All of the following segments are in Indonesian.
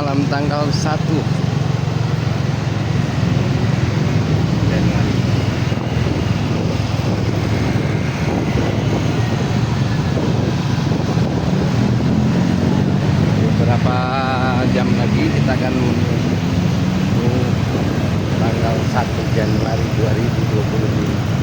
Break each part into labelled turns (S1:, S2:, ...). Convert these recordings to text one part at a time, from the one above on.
S1: malam tanggal 1 Januari. Beberapa jam lagi kita akan menuju tanggal 1 Januari 2025.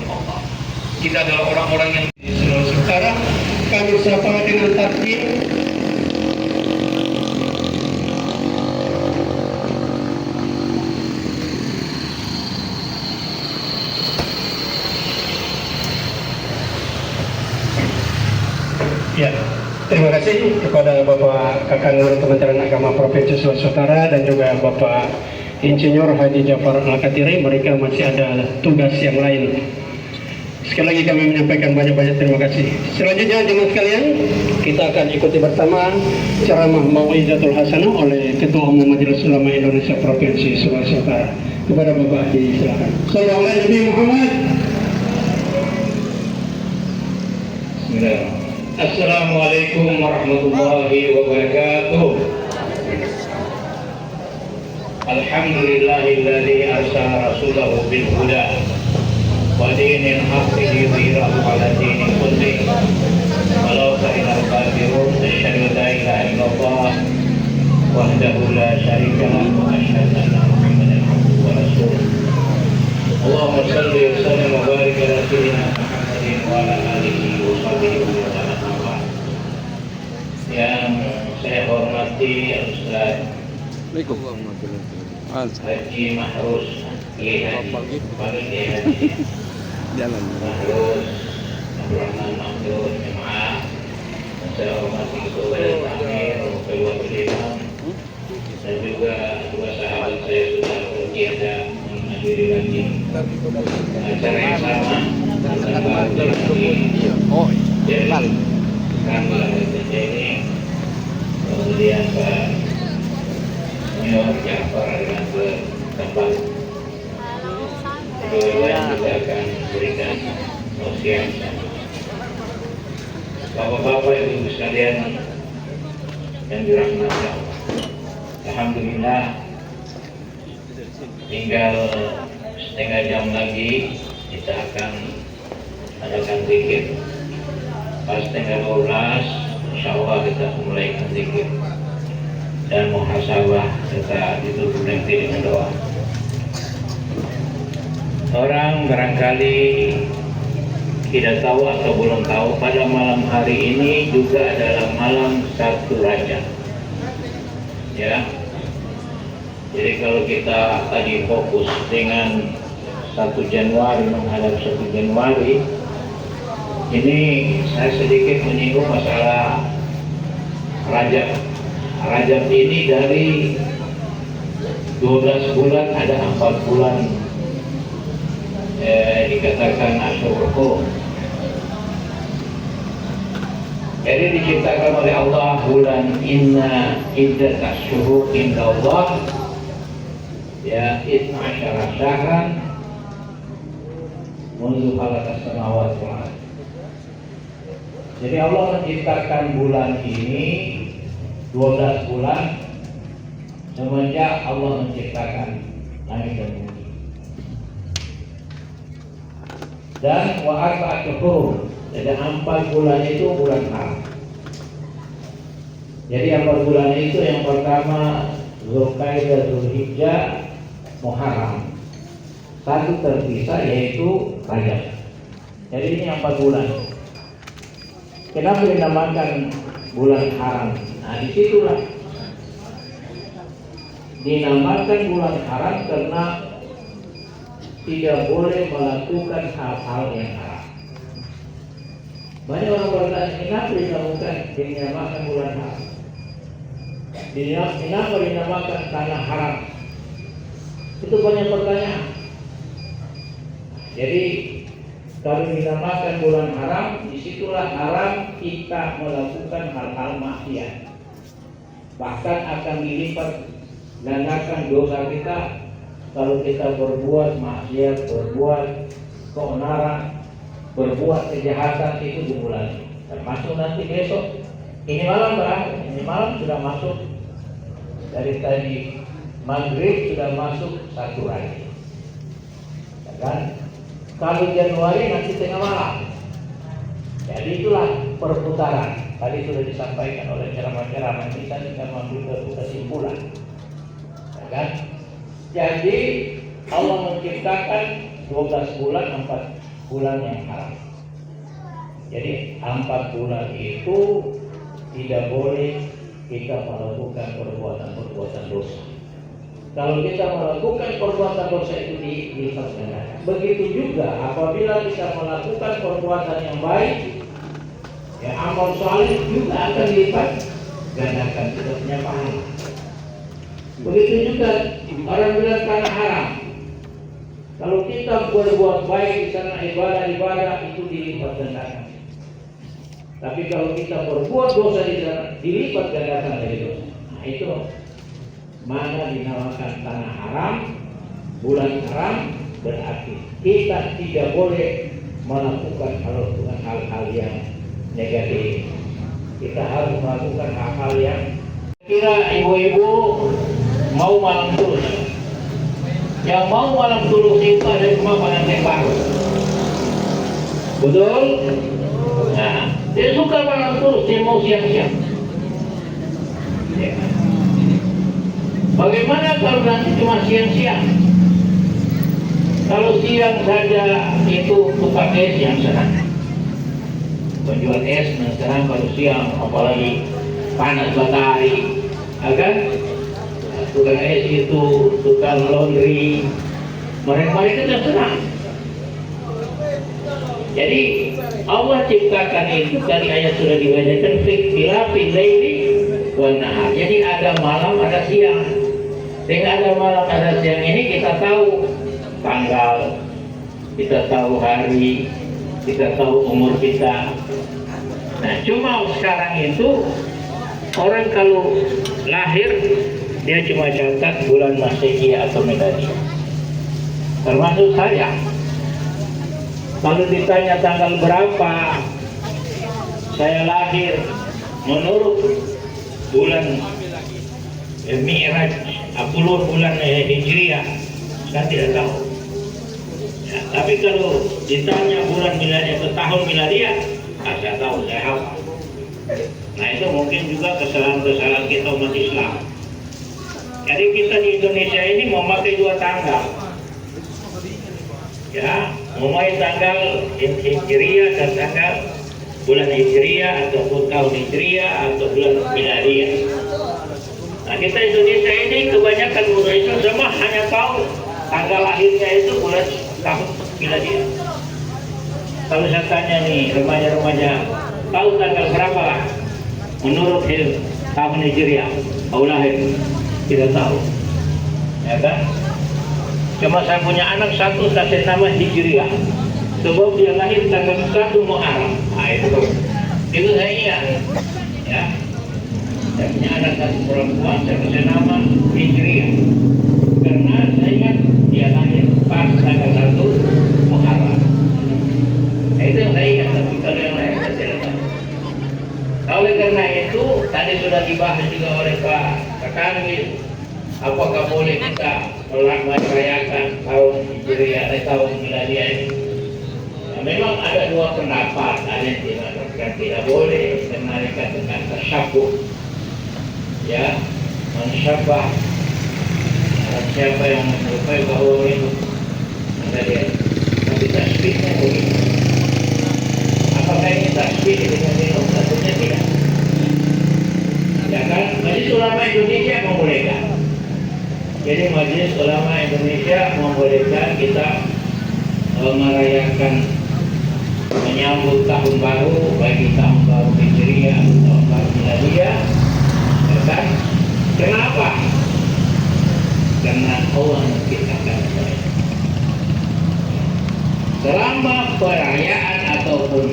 S2: Allah. Kita adalah orang-orang yang di Sulawesi Utara. Kami sapa dengan takdim. Ya, terima kasih kepada Bapak Kakang Kementerian Agama Provinsi Sulawesi Utara dan juga Bapak Insinyur Haji Jafar Al-Katiri. Mereka masih ada tugas yang lain. Sekali lagi kami menyampaikan banyak-banyak terima kasih. Selanjutnya jemaah sekalian, kita akan ikuti bersama ceramah Mau'izatul Hasanah oleh Ketua Umum Majelis Ulama Indonesia Provinsi Sulawesi Utara. Kepada Bapak Haji, silakan. Sallallahu alaihi Muhammad. Bismillahirrahmanirrahim. Assalamualaikum warahmatullahi wabarakatuh. Alhamdulillahilladzi arsala rasulahu bil huda wa dinil haqqi liyudhhirahu 'ala dini kullihi walau karihal kafirun. Asyhadu an la ilaha illallah wahdahu la syarika lahu wa asyhadu anna Muhammadan abduhu wa rasuluh. Allahumma shalli wa sallim wa barik ala sayyidina Muhammadin wa ala alihi wa sahbihi wa sallam. Yang saya hormati Ustaz Haji Mahrus Haji Mahrus Abdurrahman Mahdud Jemaah. Saya hormati Ketua Amir Ketua Imam dan juga dua sahabat saya sudah bertiada menghadiri lagi acara yang sama dari kami ini, kemudian Pak Senior Jafar dengan bertempat yang juga akan berikan tausiah. Bapak-bapak ibu sekalian yang dirahmati Allah, alhamdulillah tinggal setengah jam lagi kita akan adakan zikir. Pas tanggal 12, insya Allah kita mulai zikir dan muhasabah serta ditutup nanti dengan doa. Orang barangkali tidak tahu atau belum tahu, pada malam hari ini juga adalah malam 1 Rajab. Ya, jadi kalau kita tadi fokus dengan 1 Januari menghadap 1 Januari. Ini saya sedikit menyinggung masalah Rajab. Rajab ini dari 12 bulan ada 4 bulan dikatakan Asyurul Hurum. Jadi diciptakan oleh Allah bulan inna iddat asyhur inda Allah ya 12 syahran mundu khalaqas samawati wal ardh. Jadi Allah menciptakan bulan ini 12 bulan semenjak Allah menciptakan langit dan bumi. Dan wa arba'atu hurum, jadi 4 bulan itu bulan haram. Jadi 4 bulan itu yang pertama Zulqa'dah, Zulhijjah, Muharram. 1 terpisah yaitu Rajab. Jadi ini 4 bulan. Kenapa dinamakan bulan haram? Nah, disitulah dinamakan bulan haram karena tidak boleh melakukan hal-hal yang haram. Banyak orang bertanya, kenapa dinamakan bulan haram? Kenapa dinamakan tanah haram? Itu banyak pertanyaan. Jadi kalau dinamakan bulan haram, disitulah haram kita melakukan hal-hal maksiat. Bahkan akan dilipat gandakan dosa kita kalau kita berbuat maksiat, berbuat keonaran, berbuat kejahatan itu di bulan ini. Termasuk nanti besok, ini malam berakhir, ini malam sudah masuk. Dari tadi maghrib sudah masuk 1 Rajab. Kan? Kalau Januari nanti tengah malam. Jadi itulah perputaran. Tadi sudah disampaikan oleh ceramah-ceramah, kita tinggal mengambil kesimpulan. Ya kan? Jadi Allah menciptakan 12 bulan 4 bulan yang haram. Jadi 4 bulan itu tidak boleh kita melakukan perbuatan-perbuatan dosa. Kalau kita melakukan perbuatan dosa itu dilipat gandakan. Begitu juga apabila kita melakukan perbuatan yang baik, ya amal saleh juga akan dilipat gandakan, tidak punya pahala. Begitu juga orang bilang tanah haram. Kalau kita berbuat baik di sana ibadah itu dilipat gandakan. Tapi kalau kita berbuat dosa di sana dilipat gandakan dari dosa. Nah itu mana dinamakan tanah haram, bulan haram, berarti kita tidak boleh melakukan hal-hal yang negatif. Kita harus melakukan hal-hal yang kira ibu-ibu mau malam tulus. Yang mau malam tulus itu ada cuma pengantin baru. Betul? Nah, dia suka malam tulus, dia mau siang-siang. Ya. Bagaimana kalau nanti cuma siang-siang? Kalau siang saja itu tukang es yang senang. Penjual es yang senang kalau siang, apalagi panas matahari, akan tukang es itu, tukang laundry, mereka tidak senang. Jadi Allah ciptakan itu dari ayat sudah dibacakan filafil laili wan nahar. Jadi ada malam, ada siang. Sehingga ada malam, ada siang ini kita tahu tanggal, kita tahu hari, kita tahu umur kita. Nah, cuma sekarang itu orang kalau lahir dia cuma catat bulan Masehi atau Miladi. Termasuk saya. Kalau ditanya tanggal berapa saya lahir menurut bulan Mi'raj, 10 bulan Hijriah, saya tidak tahu. Ya, tapi kalau ditanya bulan miladi atau tahun miladiah, saya tahu, saya hafal. Nah itu mungkin juga kesalahan-kesalahan kita umat Islam. Jadi kita di Indonesia ini memakai 2 tanggal. Ya, memakai tanggal Hijriah dan tanggal bulan Hijriah ataupun tahun Hijriah atau bulan miladiah. Nah kita Indonesia ini kebanyakan orang Islam semua hanya tahu tanggal lahirnya itu bulan tahun miladiah. Kalau saya tanya nih remaja-remaja, tahu tanggal berapa lah menurut tahun Hijriah tahu lahir? Tidak tahu, ya kan? Cuma saya punya anak satu kasih nama Hijriah, sebab dia lahir tanggal 1 Muharram. Nah itu saya ingat, ya. Saya punya anak satu perempuan, saya kasih nama Hijriah karena saya ingat dia lahir pas tanggal 1 Muharram. Nah, itu yang saya ingat, tapi kalau yang lain saya tidak tahu. Oleh karena itu tadi sudah dibahas juga oleh Pak Kanwil, apakah boleh kita merayakan tahun Hijriah atau tahun Miladiah ini? Nah, memang ada 2 pendapat, ada yang mengatakan tidak boleh menaikkan dengan tasyabuh. Ya, mensyabah siapa yang menyerupai bahwa itu ada dia. Tapi tasbihnya begitu. Apakah ini tasbih dengan minum? Tentunya tidak. Ya kan, Majelis Ulama Indonesia membolehkan. Jadi Majelis Ulama Indonesia membolehkan kita merayakan menyambut tahun baru, bagi tahun baru Hijriah atau tahun baru Miladiah. Kan? Kenapa? Karena Allah menciptakan mereka. Selama perayaan ataupun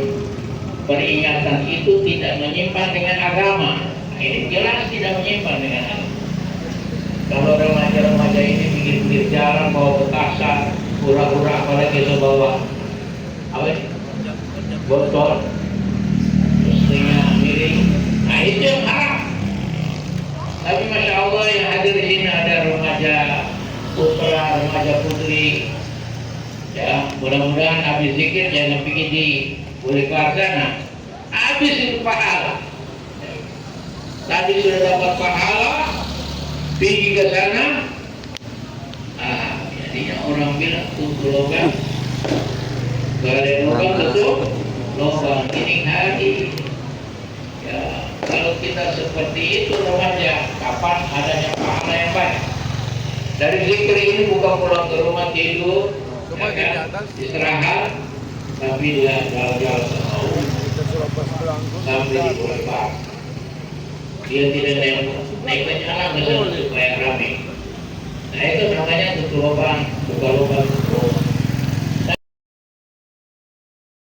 S2: peringatan itu tidak menyimpang dengan agama, ini jelas tidak menyimpang dengan agama. Kalau remaja-remaja ini pinggir-pinggir jalan bawa petasan, hura-hura, apalagi bawa apa? Botol, mestinya miring. Nah itu yang haram. Tapi Masya Allah yang hadir di sini ada remaja putra, remaja putri. Ya, mudah-mudahan habis zikir jangan pikir di boleh keluar sana. Habis itu pahala. Tadi sudah dapat pahala, pergi ke sana. Jadinya orang bilang tuh slogan Kalau lubang tutup, lubang dinding hari. Ya, kalau kita seperti itu remaja, kapan adanya pahala yang baik? Dari zikir ini bukan pulang ke rumah tidur, ya kan? Istirahat, tapi dia jalan-jalan sampai di boulevard. Dia tidak naik ke jalan supaya ramai. Nah itu namanya tutup lubang, buka lubang.